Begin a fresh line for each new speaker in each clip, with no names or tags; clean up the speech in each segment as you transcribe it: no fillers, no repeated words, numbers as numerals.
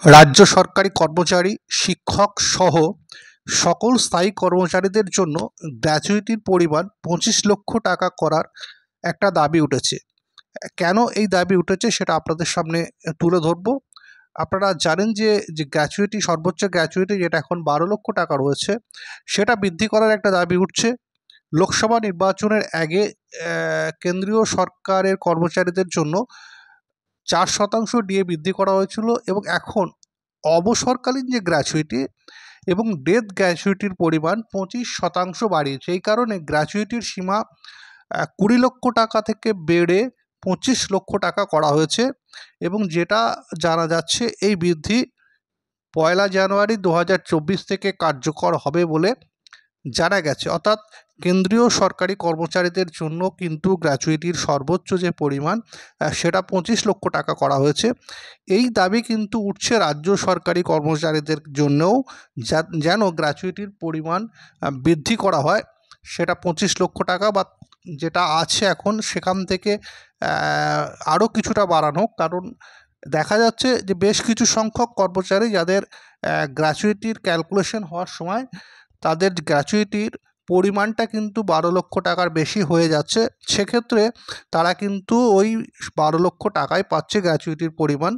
রাজ্য সরকারি কর্মচারী, শিক্ষক সহ সকল স্থায়ী কর্মচারীদের জন্য গ্র্যাচুইটির পরিমাণ 25 লক্ষ টাকা করার একটা দাবি উঠেছে। কেন এই দাবি উঠেছে সেটা আপনাদের সামনে তুলে ধরব। আপনারা জানেন যে গ্র্যাচুইটি, সর্বোচ্চ গ্র্যাচুইটি যেটা এখন 12 লক্ষ টাকা রয়েছে, সেটা বৃদ্ধি করার একটা দাবি উঠছে। লোকসভা নির্বাচনের আগে কেন্দ্রীয় সরকারের কর্মচারীদের জন্য 4% ডিএ বৃদ্ধি করা হয়েছিল এবং এখন অবসরকালীন যে গ্র্যাচুইটি এবং ডেথ গ্র্যাচুইটির পরিমাণ 25% বাড়িয়েছে। এই কারণে গ্র্যাচুইটির সীমা 20 লক্ষ টাকা থেকে বেড়ে 25 লক্ষ টাকা করা হয়েছে এবং যেটা জানা যাচ্ছে এই বৃদ্ধি 1 জানুয়ারি 2024 থেকে কার্যকর হবে বলে জানা গেছে। অর্থাৎ কেন্দ্রীয় সরকারি কর্মচারীদের জন্য কিন্তু গ্র্যাচুইটির সর্বোচ্চ যে পরিমাণ সেটা 25 লক্ষ টাকা করা হয়েছে। এই দাবি কিন্তু উঠছে রাজ্য সরকারি কর্মচারীদের জন্যও, যেন গ্র্যাচুইটির পরিমাণ বৃদ্ধি করা হয়, সেটা 25 লক্ষ টাকা বা যেটা আছে এখন সেখান থেকে আরও কিছুটা বাড়ানো। কারণ দেখা যাচ্ছে যে বেশ কিছু সংখ্যক কর্মচারী যাদের গ্র্যাচুইটির ক্যালকুলেশন হওয়ার সময় তাদের গ্র্যাচুইটির পরিমাণটা কিন্তু 12 লক্ষ টাকার বেশি হয়ে যাচ্ছে। সেক্ষেত্রে তারা কিন্তু ওই 12 লক্ষ টাকাই পাচ্ছে গ্র্যাচুইটির পরিমাণ।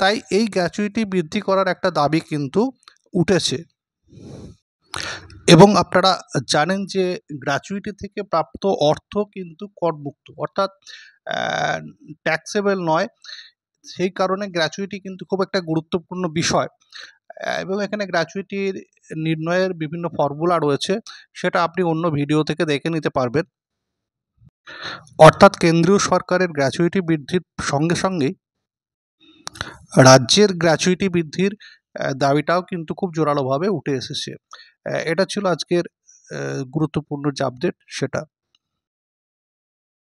তাই এই গ্র্যাচুইটি বৃদ্ধি করার একটা দাবি কিন্তু উঠেছে। এবং আপনারা জানেন যে গ্র্যাচুইটি থেকে প্রাপ্ত অর্থ কিন্তু করমুক্ত, অর্থাৎ ট্যাক্সেবল নয়। সেই কারণে গ্র্যাচুইটি কিন্তু খুব একটা গুরুত্বপূর্ণ বিষয় এবং এখানে গ্র্যাচুইটির নির্ণয়ের বিভিন্ন ফর্মুলা রয়েছে, সেটা আপনি অন্য ভিডিও থেকে দেখে নিতে পারবেন। অর্থাৎ কেন্দ্রীয় সরকারের গ্র্যাচুইটি বৃদ্ধির সঙ্গে সঙ্গেই রাজ্যের গ্র্যাচুইটি বৃদ্ধির দাবিটাও কিন্তু খুব জোরালোভাবে উঠে এসেছে। এটা ছিল আজকের গুরুত্বপূর্ণ যে আপডেট সেটা।